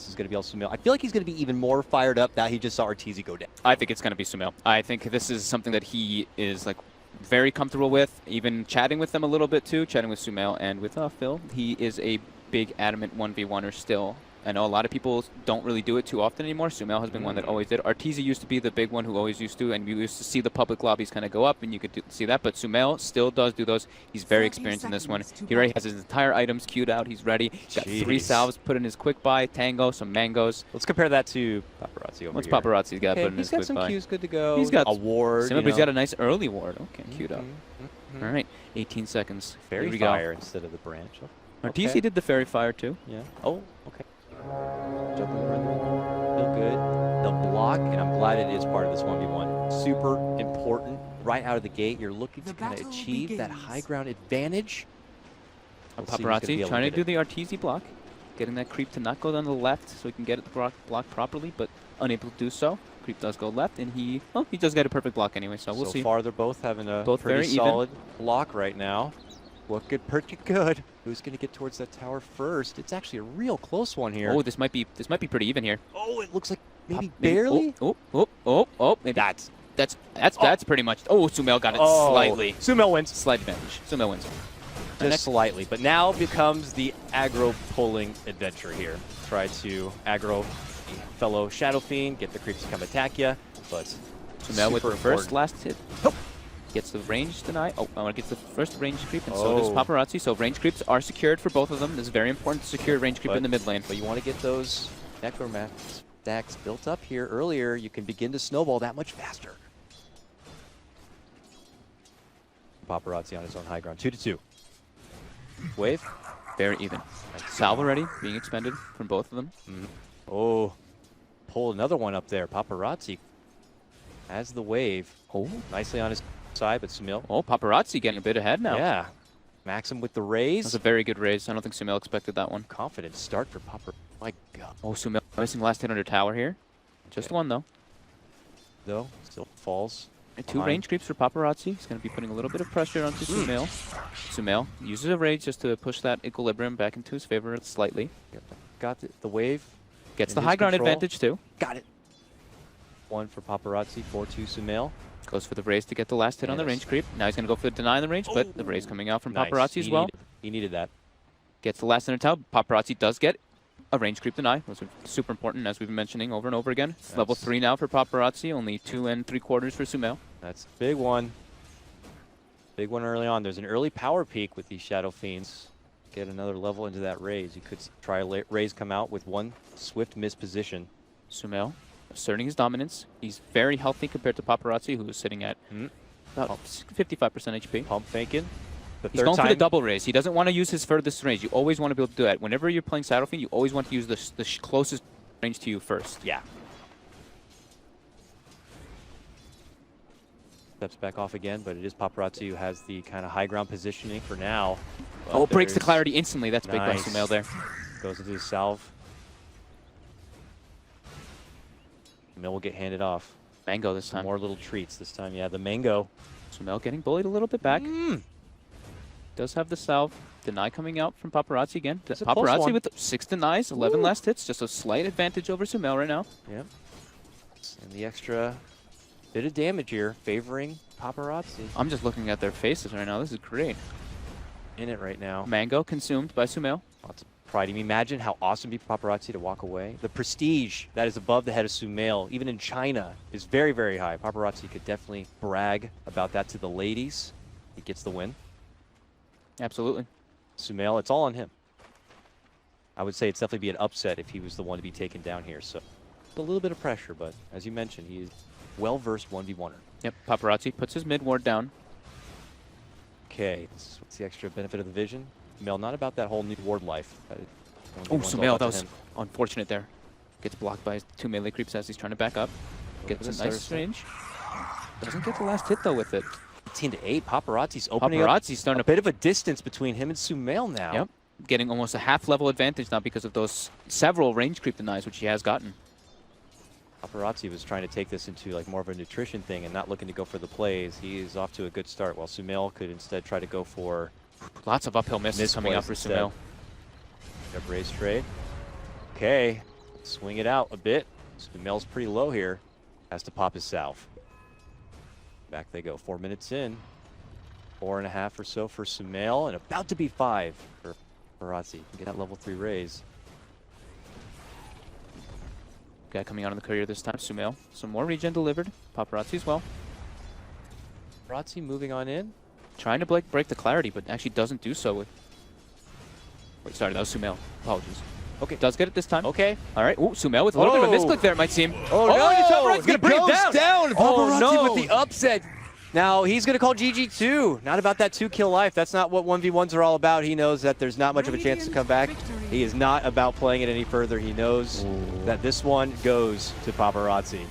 this is going to be all SumaiL. I feel like he's going to be even more fired up now he just saw Arteezy go down. I think it's going to be SumaiL. I think this is something that he is like very comfortable with, even chatting with them a little bit too, chatting with SumaiL and with Phil. He is a big adamant 1v1er still. I know a lot of people don't really do it too often anymore. SumaiL has been one that always did. Arteezy used to be the big one who always used to, and you used to see the public lobbies kind of go up, and you could see that. But SumaiL still does do those. He's very experienced in this one. He already has his entire items queued out. He's ready. He's got 3 salves put in his quick buy, tango, some mangoes. Let's compare that to Paparazi over What's here. Paparazzi's got put in his quick buy? He's got some cues good to go. He's got a ward. But he's got a nice early ward. Okay, queued up. All right, 18 seconds. Fairy fire instead of the branch. Oh, Arteezy did the fairy fire too. Yeah. Oh, okay. Juggling rhythm. Feel good. The block, and I'm glad it is part of this 1v1. Super important. Right out of the gate, you're looking to kind of achieve that high ground advantage. Paparazi trying to do the Arteezy block. Getting that creep to not go down the left so he can get it the block properly, but unable to do so. Creep does go left, and he does get a perfect block anyway, so we'll see. So far, they're both having a pretty very solid block right now. Looking pretty good. Who's going to get towards that tower first? It's actually a real close one here. Oh, this might be pretty even here. Oh, it looks like maybe barely. Oh, maybe that's pretty much. Oh, SumaiL got it slightly. SumaiL wins. Slight advantage. SumaiL wins. Just slightly, but now becomes the aggro pulling adventure here. Try to aggro fellow Shadow Fiend, get the creeps to come attack you, but SumaiL with the first last hit. Oh. Gets the range deny. Oh, I want to get the first range creep, and so does Paparazi. So range creeps are secured for both of them. It's very important to secure range creep in the mid lane. But you want to get those necromancer stacks built up here earlier. You can begin to snowball that much faster. Paparazi on his own high ground. 2-2. Wave. Very even. Salve already being expended from both of them. Oh, pull another one up there. Paparazi has the wave. Oh, nicely on his side, but SumaiL. Oh, Paparazi getting a bit ahead now. Yeah. Maxim with the raise. That's a very good raise. I don't think SumaiL expected that one. Confident start for Paparazi. My God. Oh, SumaiL missing last hit under tower here. Just one, though. Though, still falls. And 2 range creeps for Paparazi. He's going to be putting a little bit of pressure onto SumaiL. SumaiL uses a rage just to push that equilibrium back into his favor slightly. Got the wave. Gets the high ground advantage, too. Got it. 1 for Paparazi, 4-2 SumaiL. Goes for the raise to get the last hit on the range creep. Now he's going to go for the deny on the range, but the raise coming out from Paparazi as well. He needed that. Gets the last in tower. Paparazi does get a range creep deny. Those are super important, as we've been mentioning over and over again. It's level 3 now for Paparazi, only 2 3/4 for SumaiL. That's a big one. Big one early on. There's an early power peak with these Shadow Fiends. Get another level into that raise. You could try a raise come out with 1 swift misposition. SumaiL asserting his dominance. He's very healthy compared to Paparazi, who is sitting at about 55% HP. Pump faking. He's going for the double raise. He doesn't want to use his furthest range. You always want to be able to do that. Whenever you're playing Shadow Fiend, you always want to use the closest range to you first. Yeah. Steps back off again, but it is Paparazi who has the kind of high ground positioning for now. Oh, breaks the clarity instantly. That's big by SumaiL there. Goes into his salve. SumaiL will get handed off. Mango this time. More little treats this time. Yeah, the mango. SumaiL getting bullied a little bit back. Does have the salve. Deny coming out from Paparazi again. Paparazi with 6 denies, 11 last hits. Just a slight advantage over SumaiL right now. Yep. And the extra bit of damage here favoring Paparazi. I'm just looking at their faces right now. This is great. In it right now. Mango consumed by SumaiL. Lots of pride. Can you imagine how awesome it'd be for Paparazi to walk away? The prestige that is above the head of SumaiL, even in China, is very, very high. Paparazi could definitely brag about that to the ladies. He gets the win. Absolutely. SumaiL, it's all on him. I would say it's definitely be an upset if he was the one to be taken down here. So a little bit of pressure, but as you mentioned, he is well-versed 1v1er. Yep, Paparazi puts his mid ward down. Okay, what's the extra benefit of the vision? SumaiL, not about that whole new ward life. Oh, SumaiL, that was unfortunate there. Gets blocked by his 2 melee creeps as he's trying to back up. Gets a nice range. Doesn't get the last hit, though, with it. 18-8, Paparazi's opening up starting a bit of a distance between him and SumaiL now. Yep, getting almost a half-level advantage now because of those several range creep denies, which he has gotten. Paparazi was trying to take this into like more of a nutrition thing and not looking to go for the plays. He is off to a good start, while SumaiL could instead try to go for lots of uphill misses coming out for SumaiL. Raise trade. Okay, swing it out a bit. SumaiL's pretty low here. Has to pop his salve. Back they go. 4 minutes in. 4.5 or so for SumaiL, and about to be 5 for Paparazi. Get that level 3 raise. Guy coming out on the courier this time, SumaiL. Some more regen delivered. Paparazi as well. Paparazi moving on in. Trying to break the clarity, but actually doesn't do so with... Wait, sorry, that was SumaiL. Apologies. Okay. Does get it this time. Okay. All right. Ooh, SumaiL with a little bit of a misclick there, it might seem. Oh, no! Paparazi's going to bring it down. down. Oh, Paparazi no! with With the upset. Now, he's going to call GG too. Not about that 2-kill life. That's not what 1v1s are all about. He knows that there's not much of a chance to come back. He is not about playing it any further. He knows that this one goes to Paparazi.